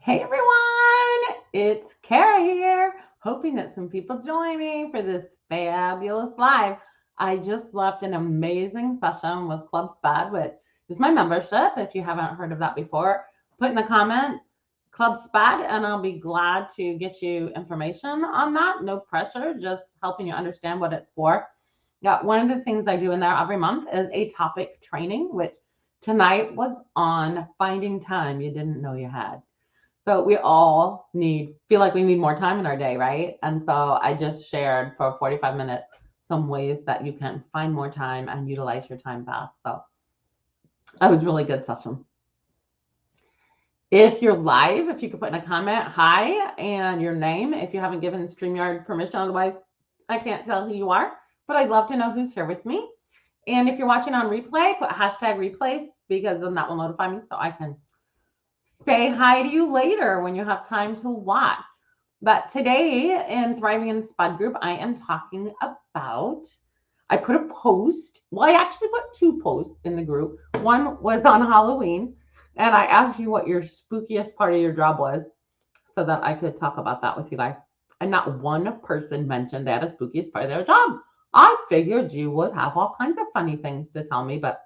Hey everyone, it's Kara here, hoping that some people join me for this fabulous live. I just left an amazing session with Club Spad, which is my membership. If you haven't heard of that before, put in the comment Club Spad, and I'll be glad to get you information on that. No pressure, just helping you understand what it's for. Yeah, one of the things I do in there every month is a topic training, which tonight was on finding time you didn't know you had. So we all feel like we need more time in our day, right? And so I just shared for 45 minutes some ways that you can find more time and utilize your time best. So that was a really good session. If you're live, if you could put in a comment, hi, and your name, if you haven't given StreamYard permission, otherwise I can't tell who you are, but I'd love to know who's here with me. And if you're watching on replay, put hashtag replays because then that will notify me so I can say hi to you later when you have time to watch. But today in Thriving in Spud Group, I am talking about. I put a post. Well, I actually put two posts in the group. One was on Halloween, and I asked you what your spookiest part of your job was so that I could talk about that with you guys. And not one person mentioned that as spookiest part of their job. I figured you would have all kinds of funny things to tell me, but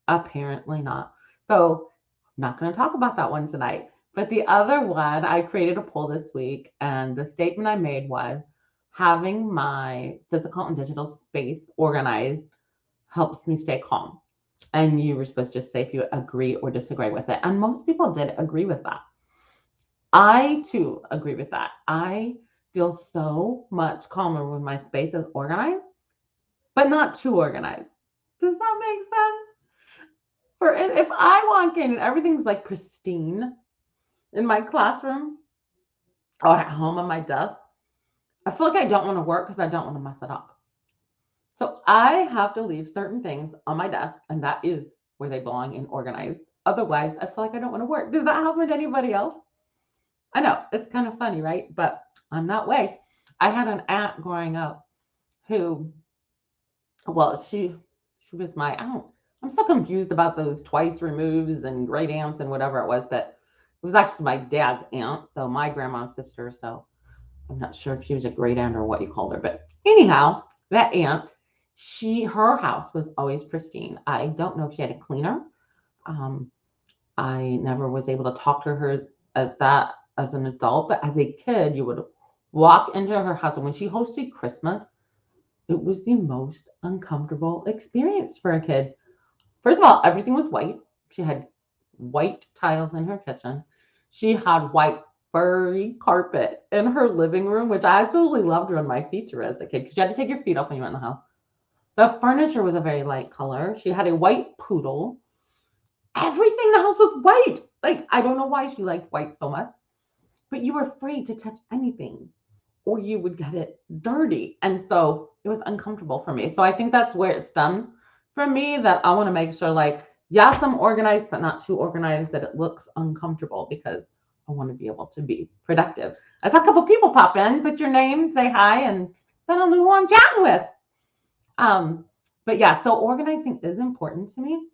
apparently not. So I'm not going to talk about that one tonight. But the other one, I created a poll this week, and the statement I made was having my physical and digital space organized helps me stay calm. And you were supposed to just say if you agree or disagree with it. And most people did agree with that. I too agree with that. I feel so much calmer when my space is organized, but not too organized. Does that make sense? For if I walk in and everything's like pristine in my classroom or at home on my desk, I feel like I don't want to work because I don't want to mess it up. So I have to leave certain things on my desk, and that is where they belong and organized. Otherwise, I feel like I don't want to work. Does that happen to anybody else? I know it's kind of funny, right? But I'm that way. I had an aunt growing up who, well, she was my I don't I'm so confused about those twice removes and great aunts and whatever it was, but it was actually my dad's aunt, so my grandma's sister. So I'm not sure if she was a great aunt or what you called her, but anyhow, that aunt, her house was always pristine. I don't know if she had a cleaner. Um, I never was able to talk to her as that as an adult, but as a kid, you would walk into her house, and when she hosted Christmas, it was the most uncomfortable experience for a kid. First of all, everything was white. She had white tiles in her kitchen. She had white furry carpet in her living room, which I absolutely loved when my feet were as a kid because you had to take your feet off when you went in the house. The furniture was a very light color. She had a white poodle. Everything in the house was white. Like, I don't know why she liked white so much, but you were afraid to touch anything or you would get it dirty. And so it was uncomfortable for me. So I think that's where it stemmed for me that I want to make sure, like, yes, I'm organized, but not too organized that it looks uncomfortable because I want to be able to be productive. I saw a couple people pop in, put your name, say hi, and then I'll know who I'm chatting with. Um, but yeah, so organizing is important to me.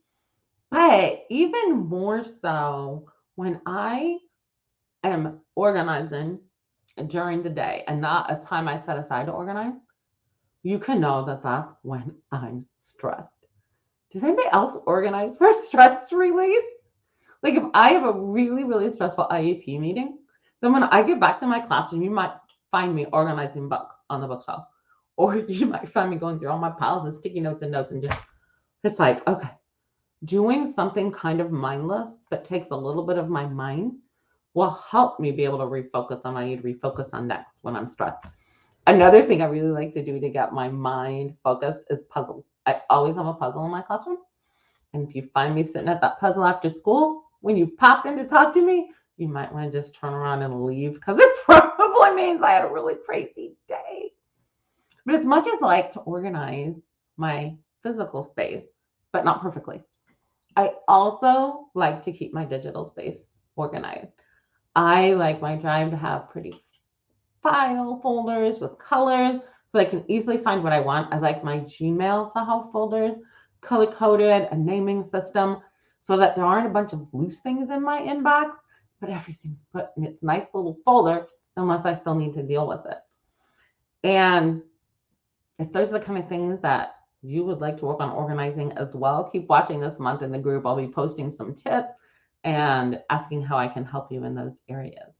But even more so when I am organizing during the day and not a time I set aside to organize, you can know that that's when I'm stressed. Does anybody else organize for stress release? Like if I have a really, really stressful IEP meeting, then when I get back to my classroom, you might find me organizing books on the bookshelf. Or you might find me going through all my piles of sticky notes and just, it's like, okay, doing something kind of mindless that takes a little bit of my mind will help me be able to refocus on what I need to refocus on next when I'm stressed. Another thing I really like to do to get my mind focused is puzzles. I always have a puzzle in my classroom. And if you find me sitting at that puzzle after school, when you pop in to talk to me, you might want to just turn around and leave because it probably means I had a really crazy day. But as much as I like to organize my physical space, but not perfectly, I also like to keep my digital space organized. I like my drive to have pretty file folders with colors so I can easily find what I want. I like my Gmail to have folders color coded, a naming system so that there aren't a bunch of loose things in my inbox but everything's put in its nice little folder unless I still need to deal with it. And if those are the kind of things that you would like to work on organizing as well, keep watching this month in the group. I'll be posting some tips and asking how I can help you in those areas.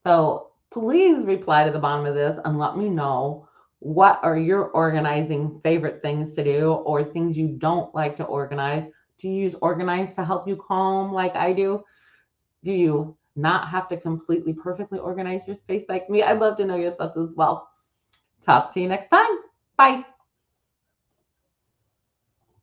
So please reply to the bottom of this and let me know, what are your organizing favorite things to do, or things you don't like to organize? Do you use organize to help you calm like I do? Do you not have to completely perfectly organize your space like me? I'd love to know your thoughts as well. Talk to you next time. Bye.